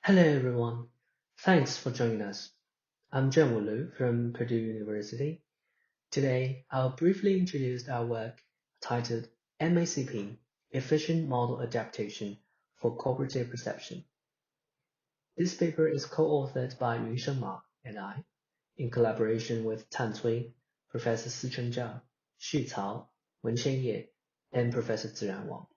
Hello everyone, thanks for joining us. I'm Juanwu from Purdue University. Today, I'll briefly introduce our work titled MACP, Efficient Model Adaptation for Cooperative Perception. This paper is co-authored by Yunsheng and I, in collaboration with Tan Cui, Professor Sicheng Zhao, Xu Cao, Wenqian, and Professor Ziran Wang.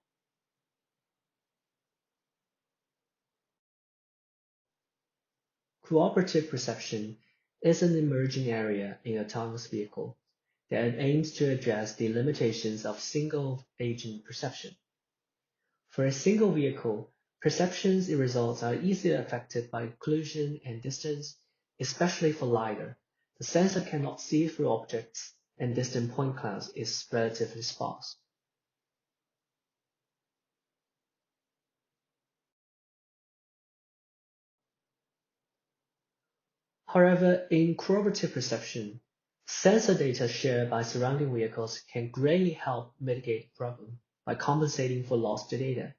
Cooperative perception is an emerging area in autonomous vehicle that aims to address the limitations of single-agent perception. For a single vehicle, perceptions and results are easily affected by occlusion and distance, especially for LiDAR. The sensor cannot see through objects, and distant point clouds is relatively sparse. However, in cooperative perception, sensor data shared by surrounding vehicles can greatly help mitigate the problem by compensating for lost data.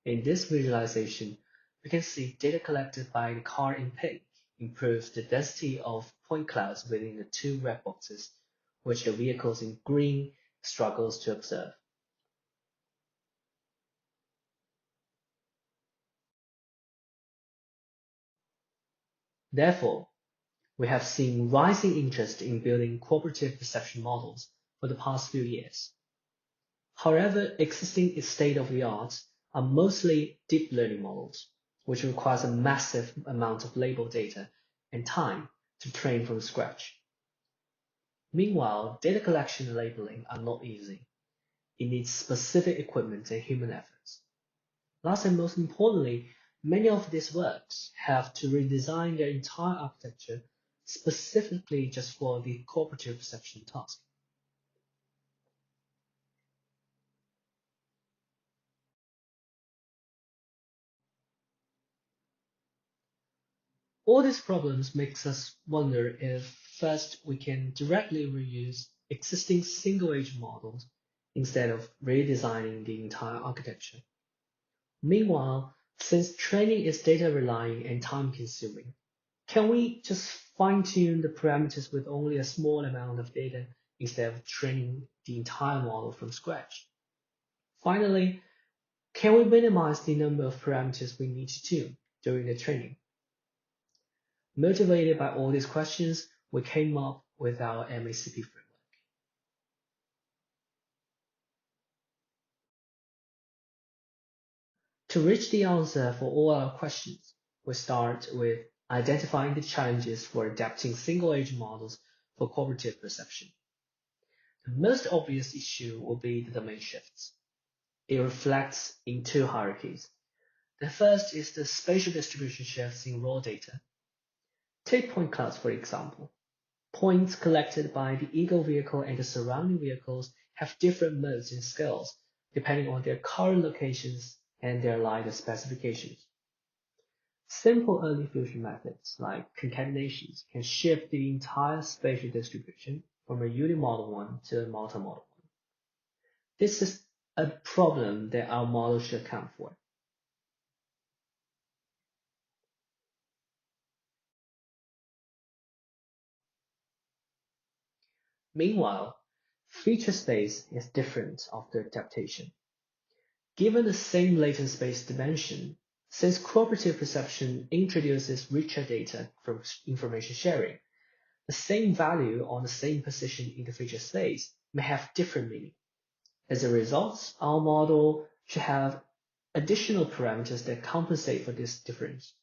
In this visualization, we can see data collected by the car in pink improves the density of point clouds within the two red boxes, which the vehicles in green struggles to observe. Therefore, we have seen rising interest in building cooperative perception models for the past few years. However, existing state-of-the-art are mostly deep learning models, which requires a massive amount of label data and time to train from scratch. Meanwhile, data collection and labeling are not easy. It needs specific equipment and human efforts. Last and most importantly, many of these works have to redesign their entire architecture specifically just for the cooperative perception task. All these problems makes us wonder if first we can directly reuse existing single-agent models instead of redesigning the entire architecture. Meanwhile, since training is data relying and time consuming, can we just fine-tune the parameters with only a small amount of data instead of training the entire model from scratch? Finally, can we minimize the number of parameters we need to tune during the training? Motivated by all these questions, we came up with our MACP framework. To reach the answer for all our questions, we start with identifying the challenges for adapting single-agent models for cooperative perception. The most obvious issue will be the domain shifts. It reflects in two hierarchies. The first is the spatial distribution shifts in raw data. Take point clouds, for example. Points collected by the ego vehicle and the surrounding vehicles have different modes and scales depending on their current locations and their LiDAR specifications. Simple early fusion methods like concatenations can shift the entire spatial distribution from a unimodel one to a multimodal one. This is a problem that our model should account for. Meanwhile, feature space is different after adaptation. Given the same latent space dimension, since cooperative perception introduces richer data from information sharing, the same value on the same position in the feature space may have different meaning. As a result, our model should have additional parameters that compensate for this difference.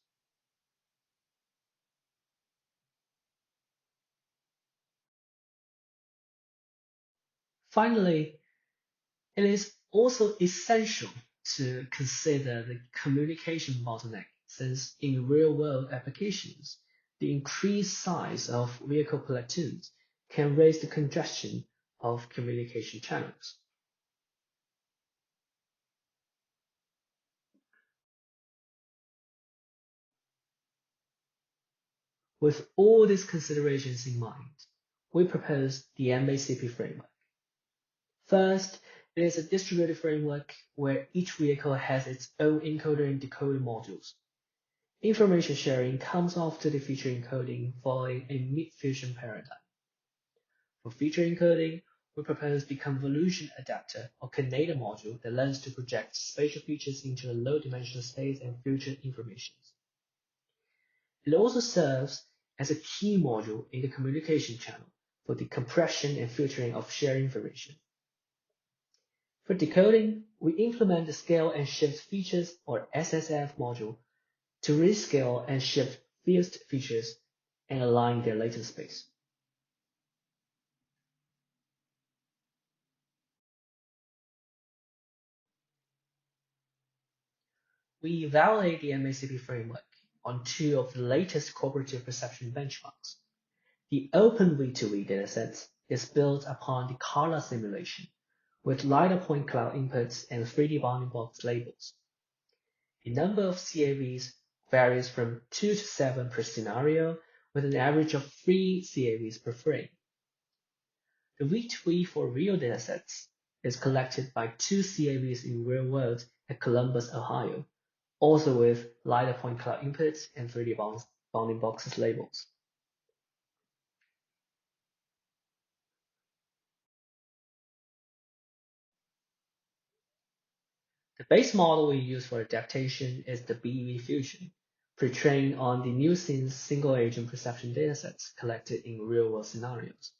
Finally, it is also essential to consider the communication bottleneck, since in real-world applications, the increased size of vehicle platoons can raise the congestion of communication channels. With all these considerations in mind, we propose the MACP framework. First, it is a distributed framework where each vehicle has its own encoder and decoder modules. Information sharing comes after the feature encoding following a mid-fusion paradigm. For feature encoding, we propose the convolution adapter or Canada module that learns to project spatial features into a low-dimensional space and future information. It also serves as a key module in the communication channel for the compression and filtering of shared information. For decoding, we implement the scale and shift features or SSF module to rescale and shift fused features and align their latent space. We evaluate the MACP framework on two of the latest cooperative perception benchmarks. The open V2V dataset is built upon the color simulation with lighter point cloud inputs and 3D bounding box labels. The number of CAVs varies from 2 to 7 per scenario, with an average of 3 CAVs per frame. The V2V for real datasets is collected by 2 CAVs in real world at Columbus, Ohio, also with lighter point cloud inputs and 3D bounding boxes labels. The base model we use for adaptation is the BEV fusion, pre-trained on the Yunsheng single-agent perception datasets collected in real-world scenarios.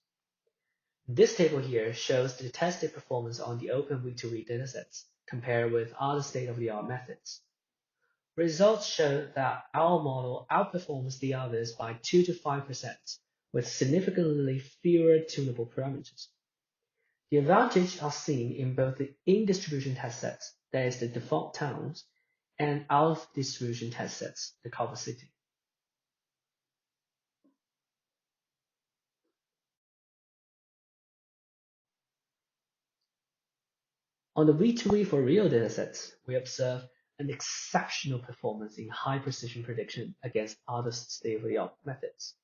This table here shows the tested performance on the open V2V datasets compared with other state-of-the-art methods. Results show that our model outperforms the others by 2 to 5%, with significantly fewer tunable parameters. The advantages are seen in both the in-distribution test sets, that is the default towns, and out-of-distribution test sets, the cover city. On the V2V for real datasets, we observe an exceptional performance in high precision prediction against other state-of-the-art methods,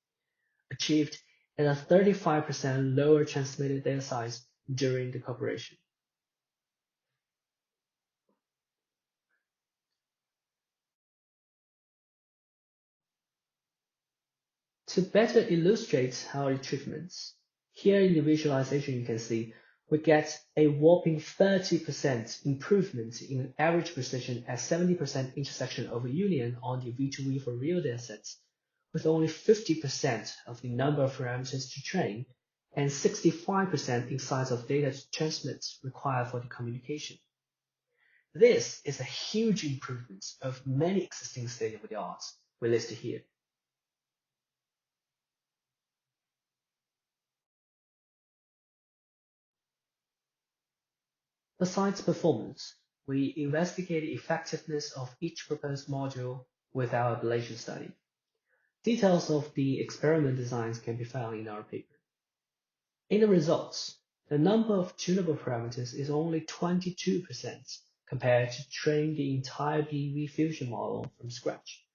achieved at a 35% lower transmitted data size during the cooperation. To better illustrate our achievements, here in the visualization you can see we get a whopping 30% improvement in average precision at 70% intersection over union on the V2V for real datasets, with only 50% of the number of parameters to train and 65% in size of data to transmit required for the communication. This is a huge improvement of many existing state-of-the-art we listed here. Besides performance, we investigate the effectiveness of each proposed module with our ablation study. Details of the experiment designs can be found in our paper. In the results, the number of tunable parameters is only 22% compared to train the entire BEV fusion model from scratch,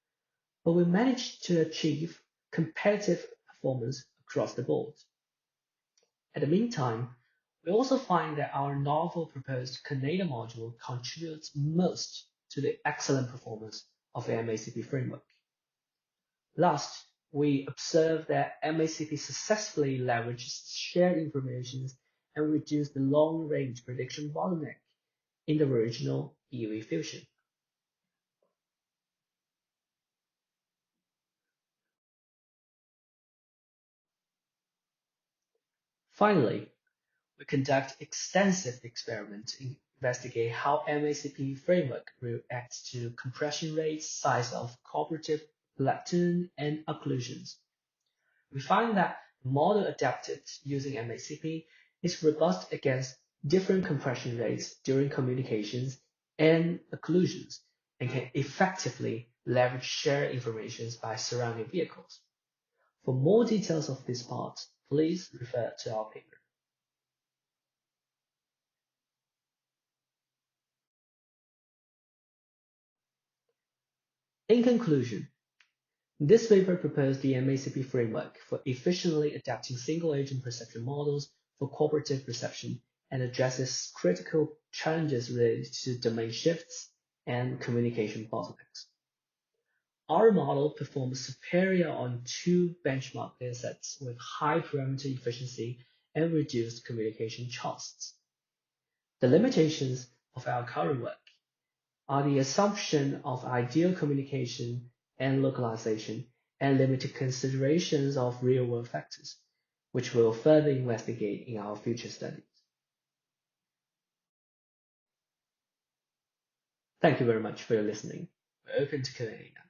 but we managed to achieve competitive performance across the board. At the meantime, we also find that our novel proposed Canada module contributes most to the excellent performance of the MACP framework. Last, we observe that MACP successfully leverages shared information and reduced the long-range prediction bottleneck in the original BEV fusion. Finally, we conduct extensive experiments to investigate how MACP framework reacts to compression rates, size of cooperative, platoon, and occlusions. We find that the model adapted using MACP is robust against different compression rates during communications and occlusions and can effectively leverage shared information by surrounding vehicles. For more details of this part, please refer to our paper. In conclusion, this paper proposed the MACP framework for efficiently adapting single-agent perception models for cooperative perception and addresses critical challenges related to domain shifts and communication bottlenecks. our model performs superior on two benchmark datasets with high parameter efficiency and reduced communication costs. The limitations of our current work are the assumption of ideal communication and localization and limited considerations of real-world factors, which we'll further investigate in our future studies. Thank you very much for your listening. We're open to Q&A now.